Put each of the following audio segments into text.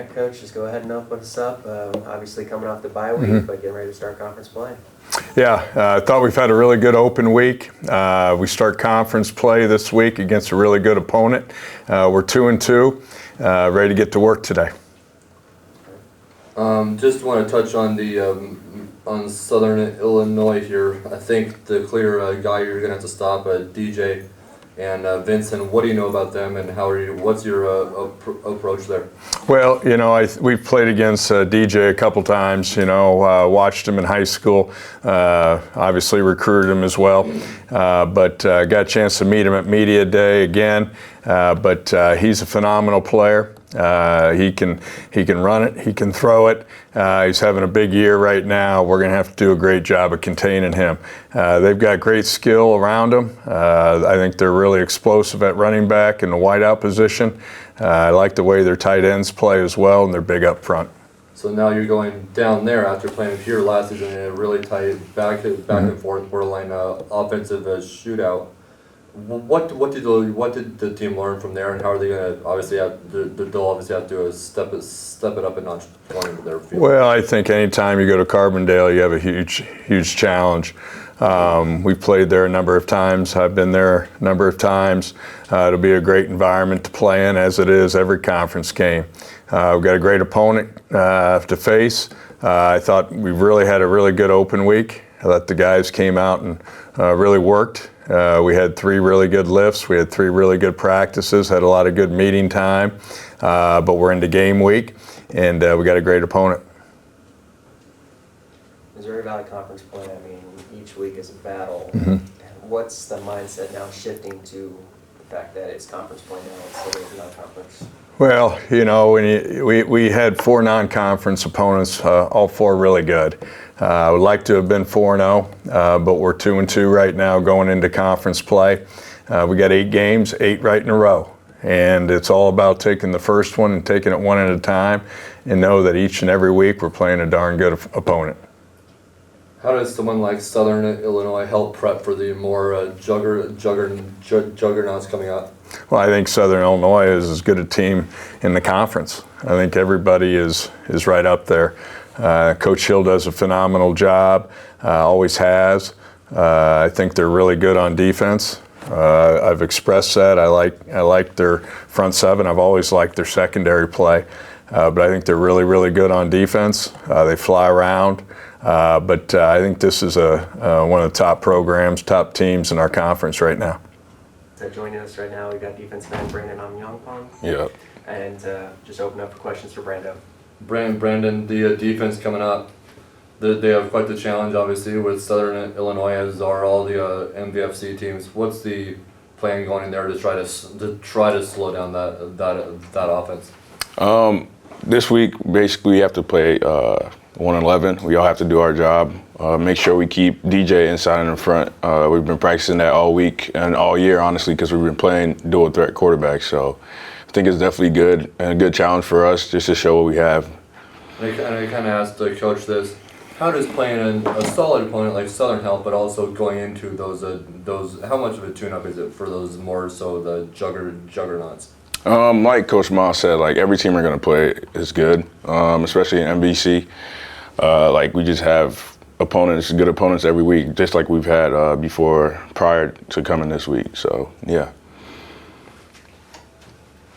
right, Coach, just go ahead and open us up. Obviously coming off the bye week, but getting ready to start conference play. Yeah, I thought we've had a really good open week. We start conference play this week against a really good opponent. We're 2-2, ready to get to work today. Just want to touch on the on Southern Illinois here. I think the clear guy you're going to have to stop, DJ and Vincent. What do you know about them, and what's your approach there? Well, you know, we've played against DJ a couple times. You know, watched him in high school. Obviously recruited him as well, but got a chance to meet him at media day again. But he's a phenomenal player. He can run it. He can throw it. He's having a big year right now. We're going to have to do a great job of containing him. They've got great skill around him. I think they're really explosive at running back in the wideout position. I like the way their tight ends play as well, and they're big up front. So now you're going down there after playing here last season in a really tight back and forth borderline offensive shootout. What did the team learn from there, and how are they going to they'll obviously have to step it up a notch on their field? Well, I think anytime you go to Carbondale, you have a huge challenge. We've played there a number of times. I've been there a number of times. It'll be a great environment to play in, as it is every conference game. We've got a great opponent to face. I thought we really had a really good open week. I thought the guys came out and really worked. We had 3 really good lifts. We had 3 really good practices, had a lot of good meeting time, but we're into game week, and we got a great opponent. Missouri Valley Conference play, I mean, each week is a battle. What's the mindset now shifting to the fact that it's conference play now instead of non-conference? Well, you know, we had 4 non-conference opponents, all 4 really good. I would like to have been 4-0, but we're 2-2 right now going into conference play. We got 8 games, 8 right in a row. And it's all about taking the first one and taking it one at a time, and know that each and every week we're playing a darn good opponent. How does someone like Southern Illinois help prep for the more juggernauts coming up? Well, I think Southern Illinois is as good a team in the conference. I think everybody is right up there. Coach Hill does a phenomenal job, always has. I think they're really good on defense. I've expressed that. I like their front 7. I've always liked their secondary play, but I think they're really good on defense. They fly around, but I think this is one of the top programs, top teams in our conference right now. So joining us right now, we've got defensive end Brandon Amyongpong. Yeah. And just open up for questions for Brando. Brandon, the defense coming up, they have quite the challenge, obviously, with Southern Illinois, as are all the MVFC teams. What's the plan going in there to try to slow down that offense? This week, basically, we have to play 1-11. We all have to do our job. Make sure we keep DJ inside and in front. We've been practicing that all week and all year, honestly, because we've been playing dual threat quarterback. So I think it's definitely good and a good challenge for us just to show what we have. And I kind of asked the coach this: how does playing a solid opponent like Southern help, but also going into those how much of a tune-up is it for those more so the juggernauts? Like Coach Ma said, like every team we're gonna play is good, especially in MVC. Like we just have good opponents every week, just like we've had before prior to coming this week. So yeah.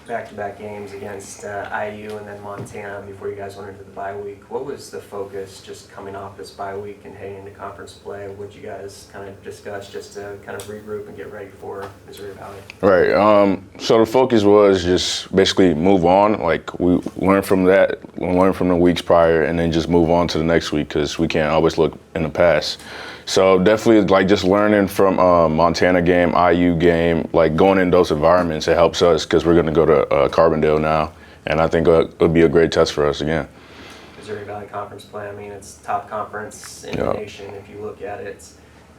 Back-to-back games against IU and then Montana before you guys went into the bye week. What was the focus just coming off this bye week and heading into conference play? What did you guys kind of discuss just to kind of regroup and get ready for Missouri Valley? Right. So the focus was just basically move on. Like we learn from that, learn from the weeks prior, and then just move on to the next week because we can't always look in the past. So definitely like just learning from Montana game, IU game, like going in those environments, it helps us because we're going to go to Carbondale now, and I think it'll be a great test for us again. Missouri Valley Conference play, I mean, it's top conference in the nation if you look at it.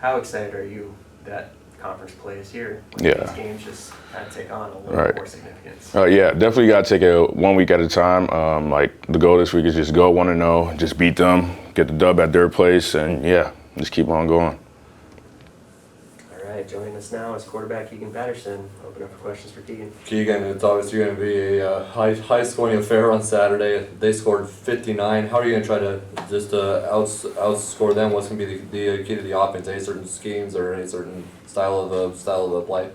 How excited are you that conference play is here? These games just kind of take on a little more significance. Yeah, definitely got to take it 1 week at a time. Like the goal this week is just go 1-0, just beat them, get the dub at their place, and just keep on going. All right. Joining us now is quarterback Keegan Patterson. Open up for questions for Keegan. Keegan, it's obviously going to be a high scoring affair on Saturday. They scored 59. How are you going to try to just outscore them? What's going to be the key to the offense? Any certain schemes or any certain style of the play?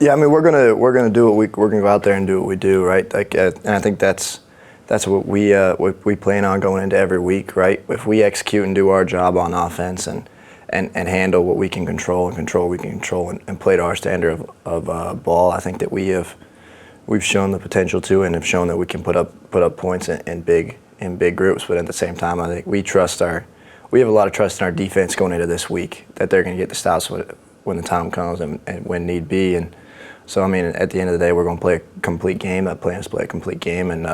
Yeah, I mean we're gonna do what we're gonna go out there and do what we do, right? Like, and I think that's what we plan on going into every week, right? If we execute and do our job on offense and handle what we can control and control what we can control and play to our standard of ball, I think that we've shown the potential to and have shown that we can put up points in big groups. But at the same time, I think we have a lot of trust in our defense going into this week that they're going to get the stops when the time comes and when need be. And so, I mean, at the end of the day, we're going to play a complete game. That plan is to play a complete game and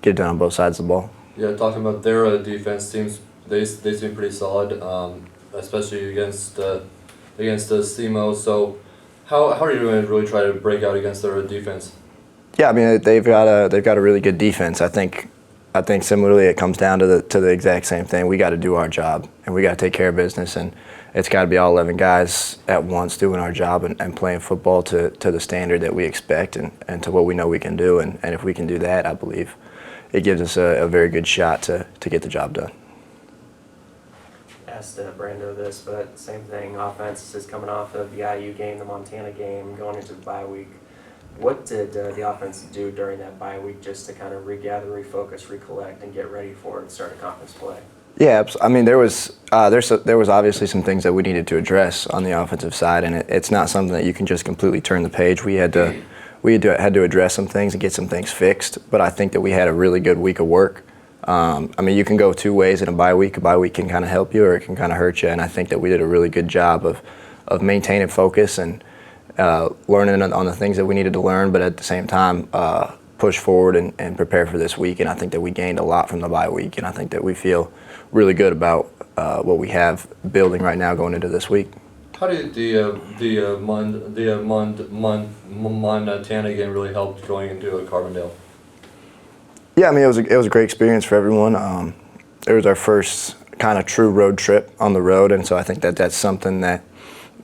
get it done on both sides of the ball. Yeah, talking about their defense teams, they seem pretty solid, especially against SEMO. So, how are you going to really try to break out against their defense? Yeah, I mean they've got a really good defense. I think similarly it comes down to the exact same thing. We got to do our job and we got to take care of business, and it's got to be all 11 guys at once doing our job and playing football to the standard that we expect and to what we know we can do. And if we can do that, I believe it gives us a very good shot to get the job done. Asked Brando this, but same thing. Offense is coming off of the IU game, the Montana game, going into the bye week. What did the offense do during that bye week just to kind of regather, refocus, recollect, and get ready for the start of conference play? Yeah, I mean there was obviously some things that we needed to address on the offensive side, and it's not something that you can just completely turn the page. We had to address some things and get some things fixed. But I think that we had a really good week of work. I mean, you can go two ways in a bye week. A bye week can kind of help you or it can kind of hurt you, and I think that we did a really good job of maintaining focus and learning on the things that we needed to learn, but at the same time push forward and prepare for this week. And I think that we gained a lot from the bye week, and I think that we feel really good about what we have building right now going into this week. How did the Montana game really help going into Carbondale? Yeah, I mean it was a great experience for everyone. It was our first kind of true road trip on the road, and so I think that that's something that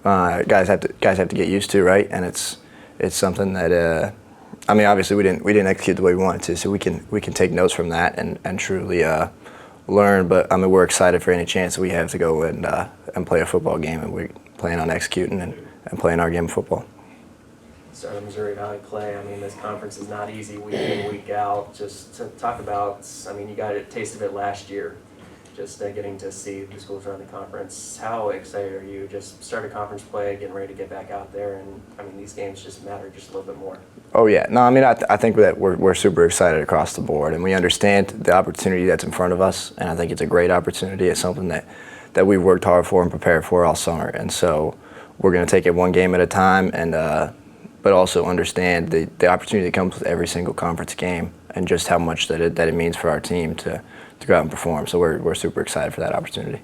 guys have to get used to, right? And it's something that I mean obviously we didn't execute the way we wanted to, so we can take notes from that and truly learn. But I mean we're excited for any chance that we have to go and play a football game, and we're planning on executing and playing our game of football. Start of Missouri Valley play. I mean, this conference is not easy week in, week out. Just to talk about, I mean, you got a taste of it last year, just getting to see the schools around the conference. How excited are you? Just start a conference play, getting ready to get back out there, and I mean, these games just matter just a little bit more. Oh yeah, no, I mean I think that we're super excited across the board, and we understand the opportunity that's in front of us, and I think it's a great opportunity. It's something that we've worked hard for and prepared for all summer, and so we're going to take it one game at a time, and but also understand the opportunity that comes with every single conference game and just how much that it means for our team to go out and perform. So we're super excited for that opportunity.